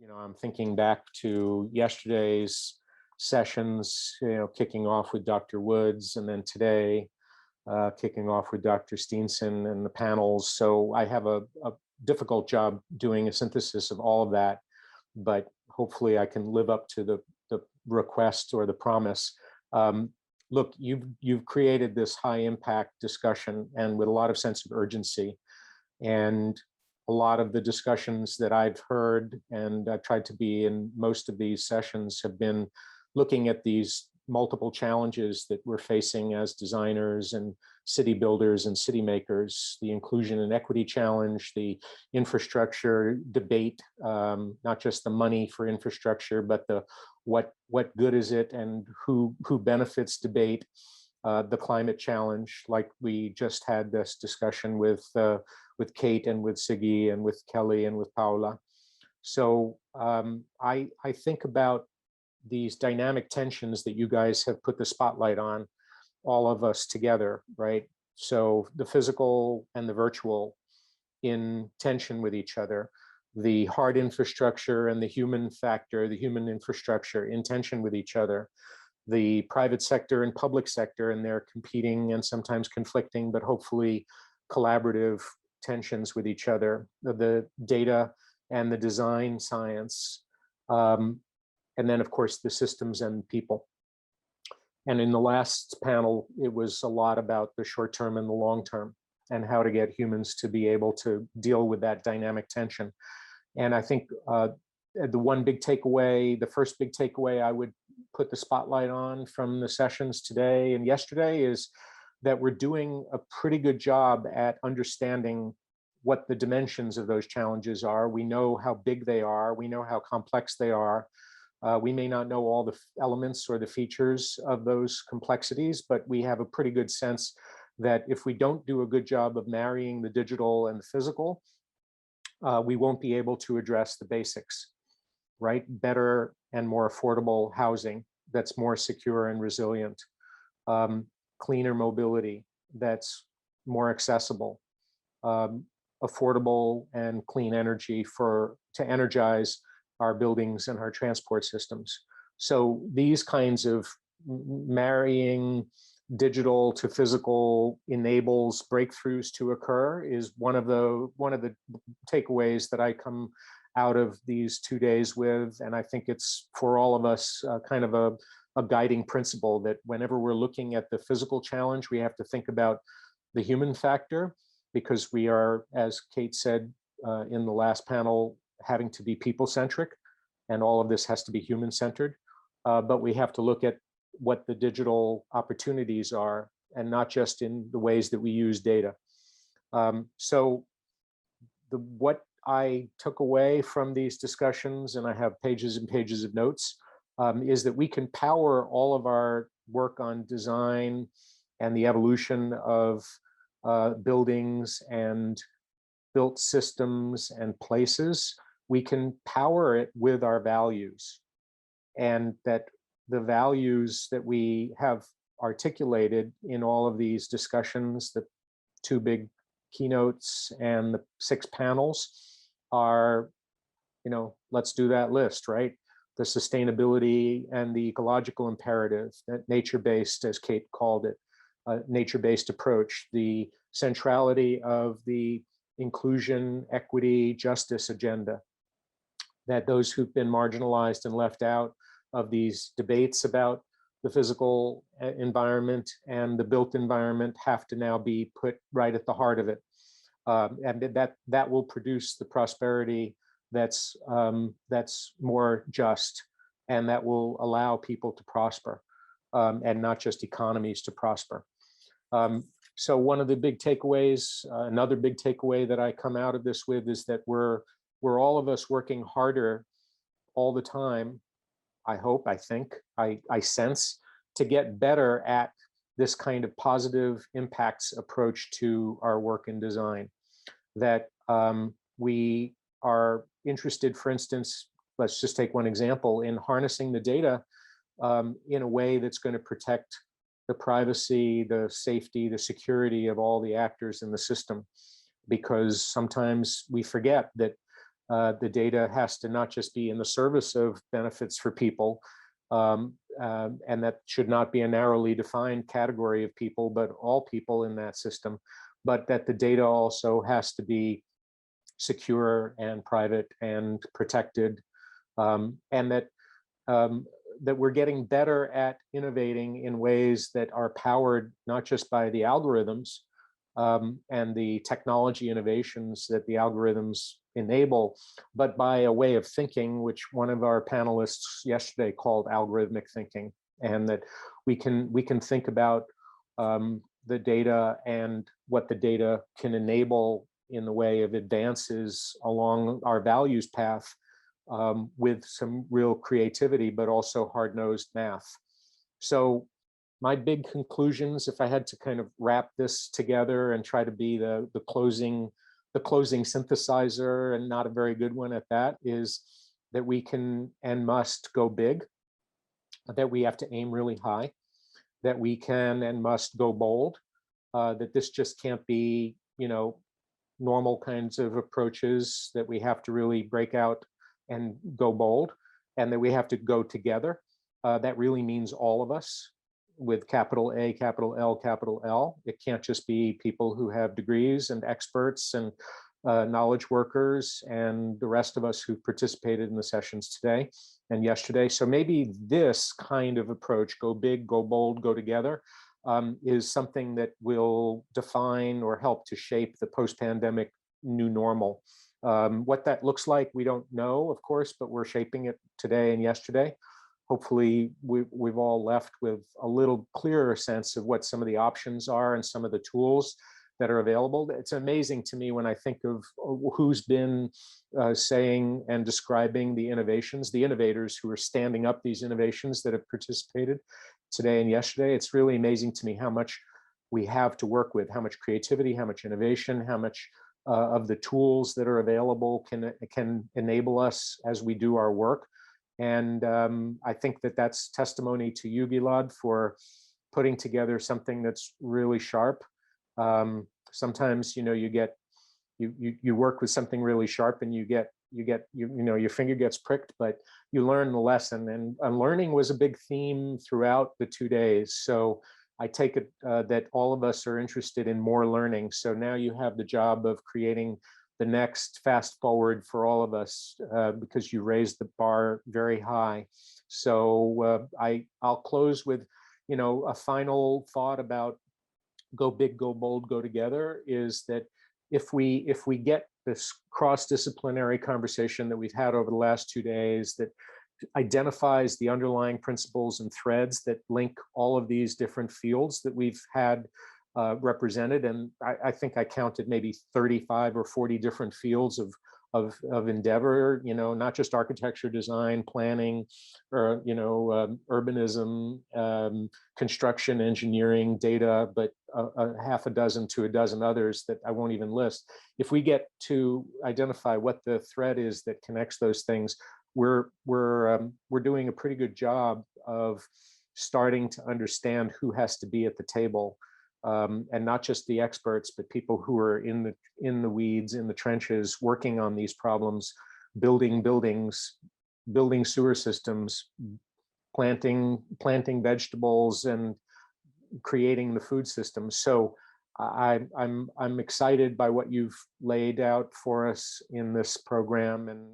I'm thinking back to yesterday's sessions, kicking off with Dr. Woods, and then today, kicking off with Dr. Steenson and the panels. So I have a difficult job doing a synthesis of all of that, but hopefully I can live up to the request or the promise. Look, you've created this high impact discussion and with a lot of sense of urgency. And a lot of the discussions that I've heard, and I've tried to be in most of these sessions, have been looking at these multiple challenges that we're facing as designers and city builders and city makers: the inclusion and equity challenge, the infrastructure debate, not just the money for infrastructure, but the what good is it and who benefits debate, the climate challenge, like we just had this discussion with Kate and with Siggy and with Kelly and with Paula. So I think about these dynamic tensions that you guys have put the spotlight on, all of us together, right? So the physical and the virtual in tension with each other, the hard infrastructure and the human factor, the human infrastructure in tension with each other, the private sector and public sector, and they're competing and sometimes conflicting, but hopefully collaborative tensions with each other, the data and the design science, and then of course the systems and people. And in the last panel, it was a lot about the short term and the long term and how to get humans to be able to deal with that dynamic tension. And I think the one big takeaway, the first big takeaway I would put the spotlight on from the sessions today and yesterday is that we're doing a pretty good job at understanding what the dimensions of those challenges are. We know how big they are. We know how complex they are. We may not know all the elements or the features of those complexities, but we have a pretty good sense that if we don't do a good job of marrying the digital and the physical, we won't be able to address the basics, right? Better and more affordable housing that's more secure and resilient, cleaner mobility that's more accessible, affordable and clean energy to energize our buildings and our transport systems. So these kinds of marrying digital to physical enables breakthroughs to occur is one of the takeaways that I come out of these 2 days with. And I think it's for all of us kind of a guiding principle that whenever we're looking at the physical challenge, we have to think about the human factor, because we are, as Kate said in the last panel, having to be people-centric, and all of this has to be human-centered. But we have to look at what the digital opportunities are, and not just in the ways that we use data. So what I took away from these discussions, and I have pages and pages of notes, is that we can power all of our work on design and the evolution of buildings and built systems and places. We can power it with our values, and that the values that we have articulated in all of these discussions, the 2 big keynotes and the 6 panels, are, let's do that list, right? The sustainability and the ecological imperative, that nature-based, as Kate called it, nature-based approach, the centrality of the inclusion, equity, justice agenda, that those who've been marginalized and left out of these debates about the physical environment and the built environment have to now be put right at the heart of it. And that will produce the prosperity that's more just, and that will allow people to prosper, and not just economies to prosper. So one of the big takeaways, another big takeaway that I come out of this with, is that we're all of us working harder all the time, I hope, I think, I sense, to get better at this kind of positive impacts approach to our work in design. That we are interested, for instance, let's just take one example, in harnessing the data in a way that's going to protect the privacy, the safety, the security of all the actors in the system. Because sometimes we forget that The data has to not just be in the service of benefits for people, and that should not be a narrowly defined category of people, but all people in that system, but that the data also has to be secure and private and protected, and that we're getting better at innovating in ways that are powered not just by the algorithms and the technology innovations that the algorithms enable, but by a way of thinking, which one of our panelists yesterday called algorithmic thinking, and that we can think about the data and what the data can enable in the way of advances along our values path, with some real creativity, but also hard-nosed math. So my big conclusions, if I had to kind of wrap this together and try to be the closing synthesizer, and not a very good one at that, is that we can and must go big, that we have to aim really high, that we can and must go bold, that this just can't be, normal kinds of approaches, that we have to really break out and go bold, and that we have to go together. That really means all of us, with capital A, capital L, capital L. It can't just be people who have degrees and experts and knowledge workers and the rest of us who participated in the sessions today and yesterday. So maybe this kind of approach, go big, go bold, go together, is something that will define or help to shape the post-pandemic new normal. What that looks like, we don't know, of course, but we're shaping it today and yesterday. Hopefully we've all left with a little clearer sense of what some of the options are and some of the tools that are available. It's amazing to me when I think of who's been saying and describing the innovations, the innovators who are standing up these innovations that have participated today and yesterday. It's really amazing to me how much we have to work with, how much creativity, how much innovation, how much of the tools that are available can enable us as we do our work. And I think that that's testimony to you, Gilad, for putting together something that's really sharp. Sometimes, you work with something really sharp and your finger gets pricked, but you learn the lesson. And learning was a big theme throughout the 2 days. So I take it that all of us are interested in more learning. So now you have the job of creating the next fast forward for all of us, because you raised the bar very high. So I'll close with, a final thought about go big, go bold, go together, is that if we get this cross-disciplinary conversation that we've had over the last 2 days that identifies the underlying principles and threads that link all of these different fields that we've had represented, and I think I counted maybe 35 or 40 different fields of endeavor, not just architecture, design, planning, or urbanism, construction, engineering, data, but a half a dozen to a dozen others that I won't even list. If we get to identify what the thread is that connects those things, we're doing a pretty good job of starting to understand who has to be at the table. And not just the experts, but people who are in the weeds, in the trenches, working on these problems, building buildings, building sewer systems, planting vegetables, and creating the food system. So I'm excited by what you've laid out for us in this program, and